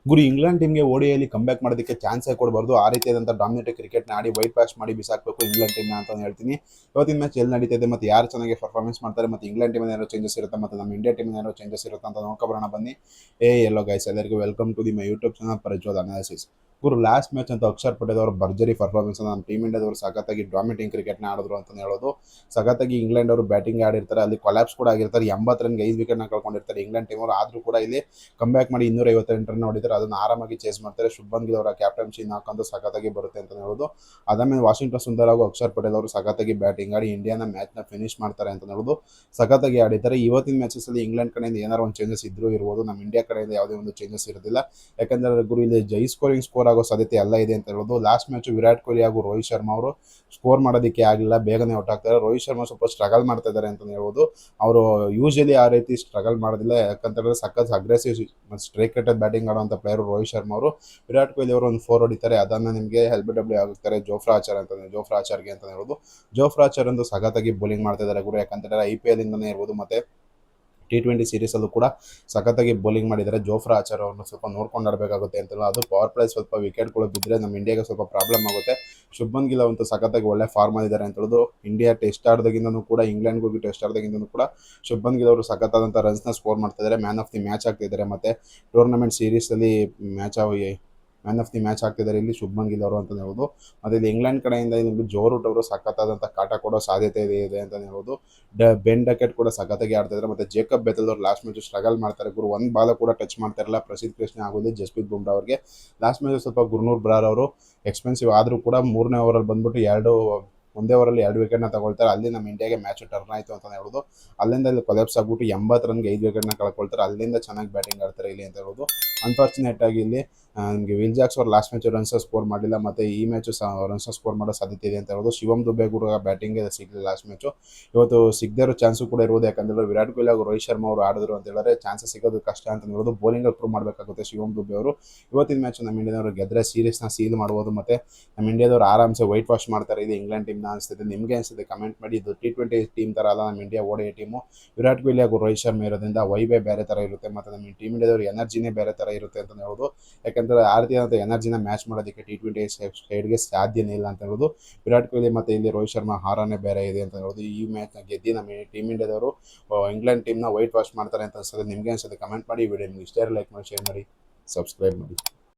ಗುರು England ಟೀಮ್ಗೆ ಓಡಿಯಲ್ಲಿ comeback ಮಾಡೋದಕ್ಕೆ ಚಾನ್ಸೇ ಕೊಡಬಾರ್ದು. ಆ ರೀತಿಯಾದಂಥ ಡಾಮಿನೇಟಿವ್ ಕ್ರಿಕೆಟ್ನ ಆಡಿ ವೈಟ್ ವಾಶ್ ಮಾಡಿ ಬಿಸಾಕಬೇಕು ಇಂಗ್ಲೆಂಡ್ ಟೀಮ್ನ ಅಂತ ಹೇಳ್ತೀನಿ. ಇವತ್ತಿನ ಮ್ಯಾಚ್ ಎಲ್ಲಿ ನಡೀತಿದೆ ಮತ್ತು ಯಾರು ಚೆನ್ನಾಗಿ ಪರ್ಫಾರ್ಮೆನ್ಸ್ ಮಾಡ್ತಾರೆ ಮತ್ತು ಇಂಗ್ಲೆಂಡ್ ಟೀಮ್ ಏನಾದ್ರು ಚೇಂಜಸ್ ಇರುತ್ತೆ ಮತ್ತು ನಮ್ಮ ಇಂಡಿಯಾ ಟೀಮ್ ಏನಾದ್ರು ಚೇಂಜಸ್ ಇರುತ್ತೆ ಅಂತ ನೋಡ್ಕೊಬರೋಣ ಬನ್ನಿ. ಎಲ್ಲೋ ಗೈಸ್, ಎಲ್ಲರಿಗೂ welcome to the my YouTube channel Prajwal analysis. ಗುರು ಲಾಸ್ಟ್ ಮ್ಯಾಚ್ ಅಂತ ಅಕ್ಷರ್ ಪಟೇಲ್ ಅವರು ಭರ್ಜರಿ ಪರ್ಫಾರ್ಮೆನ್ಸ್ ನಮ್ಮ ಟೀಮ್ ಇಂಡಿಯಾದವರು ಸಖತ್ತಾಗಿ ಡಾಮಿನೇಟಿಂಗ್ ಕ್ರಿಕೆಟ್ನ ಆಡಿದ್ರು ಅಂತ ಹೇಳೋದು. ಸಖತ್ತಾಗಿ ಇಂಗ್ಲೆಂಡ್ ಅವರು ಬ್ಯಾಟಿಂಗ್ ಆಡಿರ್ತಾರೆ, ಅಲ್ಲಿ ಕೊಲಾಪ್ಸ್ ಕೂಡ ಆಗಿರ್ತಾರೆ. 80 ರನ್ಗೆ 5 ವಿಕೆಟ್ನ ಕಳ್ಕೊಂಡಿರ್ತಾರೆ ಇಂಗ್ಲೆಂಡ್ ಟೀಮ್ ಅವರು. ಆದರೂ ಕೂಡ ಇಲ್ಲಿ ಕಂಬ್ಯಾಕ್ ಮಾಡಿ 258 ರನ್ ಹೊಡಿತಾರೆ. ಅದನ್ನು ಆರಾಮಾಗಿ ಚೇಸ್ ಮಾಡ್ತಾರೆ. ಶುಭ್ಮನ್ ಗಿಲ್ ಅವರ ಕ್ಯಾಪ್ಟನ್ಸಿ ಹಾಕೊಂಡು ಸಖತ್ತಾಗಿ ಬರುತ್ತೆ ಅಂತ ಹೇಳೋದು. ಅದಾದ್ಮೇಲೆ ವಾಷಿಂಗ್ಟನ್ ಸುಂದರ್ ಹಾಗೂ ಅಕ್ಷರ್ ಪಟೇಲ್ ಅವರು ಸಖತ್ತಾಗಿ ಬ್ಯಾಟಿಂಗ್ ಆಡಿ ಇಂಡಿಯಾನ ಮ್ಯಾಚ್ನ ಫಿನಿಶ್ ಮಾಡ್ತಾರೆ ಅಂತ ಹೇಳೋದು. ಸಖತ್ತಾಗಿ ಆಡಿದ್ದಾರೆ. ಇವತ್ತಿನ ಮ್ಯಾಚಸ್ಸಲ್ಲಿ ಇಂಗ್ಲೆಂಡ್ ಕಡೆಯಿಂದ ಏನಾರು ಒಂದು ಚೇಂಜಸ್ ಇದ್ರೂ ಇರ್ಬೋದು, ನಮ್ಮ ಇಂಡಿಯಾ ಕಡೆಯಿಂದ ಯಾವುದೇ ಒಂದು ಚೇಂಜಸ್ ಇರೋದಿಲ್ಲ. ಯಾಕಂದರೆ ಗುರು ಇಲ್ಲಿ ಸ್ಕೋರ್ ಆಗೋ ಸಾಧ್ಯತೆ ಎಲ್ಲ ಇದೆ ಅಂತ ಹೇಳೋದು. ಲಾಸ್ಟ್ ಮ್ಯಾಚ್ ವಿರಾಟ್ ಕೊಹ್ಲಿ ಹಾಗೂ ರೋಹಿತ್ ಶರ್ಮಾ ಅವರು ಸ್ಕೋರ್ ಮಾಡೋದಕ್ಕೆ ಆಗಲಿಲ್ಲ, ಬೇಗನೆ ಔಟ್ ಆಗ್ತಾರೆ. ರೋಹಿತ್ ಶರ್ಮಾ ಸ್ವಲ್ಪ ಸ್ಟ್ರಗಲ್ ಮಾಡ್ತಾ ಇದ್ದಾರೆ ಅಂತ ಹೇಳ್ಬೋದು. ಅವರು ಯೂಶಲಿ ಆ ರೀತಿ ಸ್ಟ್ರಗಲ್ ಮಾಡೋದಿಲ್ಲ, ಯಾಕಂತಂದ್ರೆ ಸಖತ್ ಅಗ್ರೆಸಿವ್ ಮತ್ತು ಸ್ಟ್ರೈಕ್ ರೇಟೆಡ್ ಬ್ಯಾಟಿಂಗ್ ಆಡುವಂಥ ಪ್ಲೇಯರ್ ರೋಹಿತ್ ಶರ್ಮಾ ಅವರು. ವಿರಾಟ್ ಕೊಹ್ಲಿ ಅವರು ಒಂದು 4 ಹೊಡಿತಾರೆ, ಅದನ್ನು ನಿಮಗೆ LBW ಆಗುತ್ತಾರೆ ಜೋಫ್ರಾ ಆರ್ಚರ್ಗೆ ಅಂತ ಹೇಳ್ಬೋದು. ಜೋಫ್ರಾ ಆರ್ಚರ್ ಒಂದು ಸಖತ್ತಾಗಿ ಬೌಲಿಂಗ್ ಮಾಡ್ತಾ ಇದ್ದಾರೆ ಗುರು. ಯಾಕಂತಂದರೆ IPL ಇಂದನೇ ಇರ್ಬೋದು ಮತ್ತು T20 ಸೀರೀಸಲ್ಲೂ ಕೂಡ ಸಖತ್ತಾಗಿ ಬೌಲಿಂಗ್ ಮಾಡಿದ್ದಾರೆ. ಜೋಫ್ರಾ ಆರ್ಚರ್ ಅವ್ರನ್ನ ಸ್ವಲ್ಪ ನೋಡ್ಕೊಂಡು ಆಡಬೇಕಾಗುತ್ತೆ ಅಂತಲ್ಲ. ಅದು ಪವರ್ ಪ್ಲೇ ಸ್ವಲ್ಪ ವಿಕೆಟ್ಗಳು ಬಿದ್ದರೆ ನಮ್ಮ ಇಂಡಿಯಾಗೆ ಸ್ವಲ್ಪ ಪ್ರಾಬ್ಲಮ್ ಆಗುತ್ತೆ. ಶುಭ್ಮನ್ ಗಿಲ್ ಅಂತೂ ಸಖತ್ತಾಗಿ ಒಳ್ಳೆ ಫಾರ್ಮ್ ಆಗಿದ್ದಾರೆ ಅಂತ ಹೇಳೋದು. ಇಂಡಿಯಾ ಟೆಸ್ಟ್ ಆಡೋದಾಗಿಂದನೂ ಕೂಡ, ಇಂಗ್ಲೆಂಡ್ಗೆ ಹೋಗಿ ಟೆಸ್ಟ್ ಆಡೋದಾಗಿಂದನೂ ಕೂಡ ಶುಭ್ಮನ್ ಗಿಲ್ ಅವರು ಸಖತ್ತಾದಂಥ ರನ್ಸ್ನ ಸ್ಕೋರ್ ಮಾಡ್ತಿದ್ದಾರೆ. ಮ್ಯಾನ್ ಆಫ್ ದಿ ಮ್ಯಾಚ್ ಆಗ್ತಿದ್ದಾರೆ ಮತ್ತು ಟೂರ್ನಮೆಂಟ್ ಸೀರೀಸಲ್ಲಿ ಮ್ಯಾನ್ ಆಫ್ ದಿ ಮ್ಯಾಚ್ ಆಗ್ತಿದ್ದಾರೆ ಇಲ್ಲಿ ಶುಭ್ಮನ್ ಗಿಲ್ ಅವರು ಅಂತ ಹೇಳ್ಬೋದು. ಮತ್ತು ಇಲ್ಲಿ ಇಂಗ್ಲೆಂಡ್ ಕಡೆಯಿಂದ ನಿಮಗೆ ಜೋ ರೂಟ್ ಅವರು ಸಖತ್ತಾದಂಥ ಕಾಟ ಕೊಡೋ ಸಾಧ್ಯತೆ ಇದೆ ಅಂತ ಹೇಳ್ಬೋದು. ಬೆನ್ ಡಕೆಟ್ ಕೂಡ ಸಖತ್ತಾಗಿ ಆಡ್ತಿದ್ದಾರೆ ಮತ್ತು ಜೇಕಬ್ ಬೆಥೆಲ್ ಅವರು ಲಾಸ್ಟ್ ಮ್ಯಾಚ್ ಸ್ಟ್ರಗಲ್ ಮಾಡ್ತಾರೆ ಗುರು. ಒಂದು ಬಾಲ್ ಕೂಡ ಟಚ್ ಮಾಡ್ತಾ ಇರಲ್ಲ ಪ್ರಸಿದ್ಧ ಕೃಷ್ಣ ಆಗೋದು ಜಸ್ಪ್ರೀತ್ ಬುಮ್ರಾ ಅವರಿಗೆ. ಲಾಸ್ಟ್ ಮ್ಯಾಚ್ ಸ್ವಲ್ಪ ಗುರ್ನೂರ್ ಬ್ರಾರ್ ಅವರು ಎಕ್ಸ್ಪೆನ್ಸಿವ್ ಆದರೂ ಕೂಡ 3ನೇ ಓವರಲ್ಲಿ ಬಂದ್ಬಿಟ್ಟು ಒಂದೇ ಓವರಲ್ಲಿ 2 ವಿಕೆಟ್ನ ತಗೊಳ್ತಾರೆ. ಅಲ್ಲಿ ನಮ್ಮ ಇಂಡಿಯಾಗೆ ಮ್ಯಾಚ್ ಟರ್ನ್ ಆಯಿತು ಅಂತ ಹೇಳ್ಬೋದು. ಅಲ್ಲಿಂದ ಇಲ್ಲಿ ಕೊಲಾಪ್ಸ್ ಆಗ್ಬಿಟ್ಟು 80 ರನ್ಗೆ 5 ವಿಕೆಟ್ನ ಕಳ್ಕೊಳ್ತಾರೆ. ಅಲ್ಲಿಂದ ಚೆನ್ನಾಗಿ ಬ್ಯಾಟಿಂಗ್ ಆಡ್ತಾರೆ ಇಲ್ಲಿ ಅಂತ ಹೇಳ್ಬೋದು. ಅನ್ಫಾರ್ಚುನೇಟ್ ಆಗಿ ಇಲ್ಲಿ ನಿಮಗೆ ವಿಲ್ ಜಾಕ್ಸ್ ಅವರು ಲಾಸ್ಟ್ ಮ್ಯಾಚ್ ರನ್ಸ್ ಸ್ಕೋರ್ ಮಾಡಲಿಲ್ಲ ಮತ್ತು ಈ ಮ್ಯಾಚು ರನ್ಸ್ ಸ್ಕೋರ್ ಮಾಡೋ ಸಾಧ್ಯತೆ ಇದೆ ಅಂತ ಹೇಳ್ಬೋದು. ಶಿವಮ್ ದುಬೆ ಕೂಡ ಬ್ಯಾಟಿಂಗ್ಗೆ ಸಿಗಲಿಲ್ಲ ಲಾಸ್ಟ್ ಮ್ಯಾಚು. ಇವತ್ತು ಸಿಗದೇ ಇರೋ ಚಾನ್ಸು ಕೂಡ ಇರ್ಬೋದು, ಯಾಕಂದರೆ ವಿರಾಟ್ ಕೊಹ್ಲಿ ಹಾಗೂ ರೋಹಿತ್ ಶರ್ಮಾ ಅವರು ಆಡಿದ್ರು ಅಂತ ಹೇಳಿದ್ರೆ ಚಾನ್ಸಸ್ ಸಿಗೋದು ಕಷ್ಟ ಅಂತ ಹೇಳ್ಬೋದು. ಬೌಲಿಂಗಲ್ಲಿ ಪ್ರೂವ್ ಮಾಡಬೇಕಾಗುತ್ತೆ ಶಿವಮ್ ದುಬೆ ಅವರು. ಇವತ್ತಿನ ಮ್ಯಾಚ್ ನಮ್ಮ ಇಂಡಿಯಾದವರು ಗೆದ್ದರೆ ಸೀರೀಸ್ನ ಸೀಲ್ ಮಾಡ್ಬೋದು ಮತ್ತು ನಮ್ಮ ಇಂಡಿಯಾದವರು ಆರಾಮ್ಸೆ ವೈಟ್ ವಾಶ್ ಮಾಡ್ತಾರೆ ಇದು ಇಂಗ್ಲೆಂಡ್ ಟೀಮ್ನ ಅನಿಸ್ತಿದೆ. ನಿಮಗೆ ಅನಿಸುತ್ತೆ ಕಮೆಂಟ್ ಮಾಡಿ. ಇದು T20 ಟೀಮ್ ಥರ ಅಲ್ಲ ನಮ್ಮ India ODI team. Virat Kohli ಹಾಗೂ ರೋಹಿತ್ ಶರ್ಮಾ ಇರೋದ್ರಿಂದ ವೈಬೇ ಬೇರೆ ಥರ ಇರುತ್ತೆ ಮತ್ತು ನಮ್ಮ ಟೀಮ್ ಇಂಡಿಯಾದವ್ರ ಎನರ್ಜಿನೇ ಬೇರೆ ಥರ ಇರುತ್ತೆ ಅಂತ ಹೇಳ್ಬೋದು. ಯಾಕಂದರೆ ಆ ರೀತಿಯಾದಂಥ ಎನರ್ಜಿನ ಮ್ಯಾಚ್ ಮಾಡೋದಕ್ಕೆ T20 ಸೈಡ್ಗೆ ಸಾಧ್ಯನೇ ಇಲ್ಲ ಅಂತ ಹೇಳ್ಬೋದು. ವಿರಾಟ್ ಕೊಹ್ಲಿ ಮತ್ತು ಇಲ್ಲಿ ರೋಹಿತ್ ಶರ್ಮಾ ಹಾರನೇ ಬೇರೆ ಇದೆ ಅಂತ ಹೇಳ್ಬೋದು. ಈ ಮ್ಯಾಚ್ನ ಗೆದ್ದು ನಮ್ಮ ಟೀಮ್ ಇಂಡಿಯಾದವರು ಇಂಗ್ಲೆಂಡ್ ಟೀಮ್ನ ವೈಟ್ ವಾಶ್ ಮಾಡ್ತಾರೆ ಅಂತ ಅನ್ಸುತ್ತೆ. ನಿಮಗೆ ಅನ್ಸುತ್ತೆ ಕಮೆಂಟ್ ಮಾಡಿ. ವಿಡಿಯೋ ನಿಮ್ಗೆ ಇಷ್ಟ ಲೈಕ್ ಮಾಡಿ, ಶೇರ್ ಮಾಡಿ, ಸಬ್ಸ್ಕ್ರೈಬ್ ಮಾಡಿ.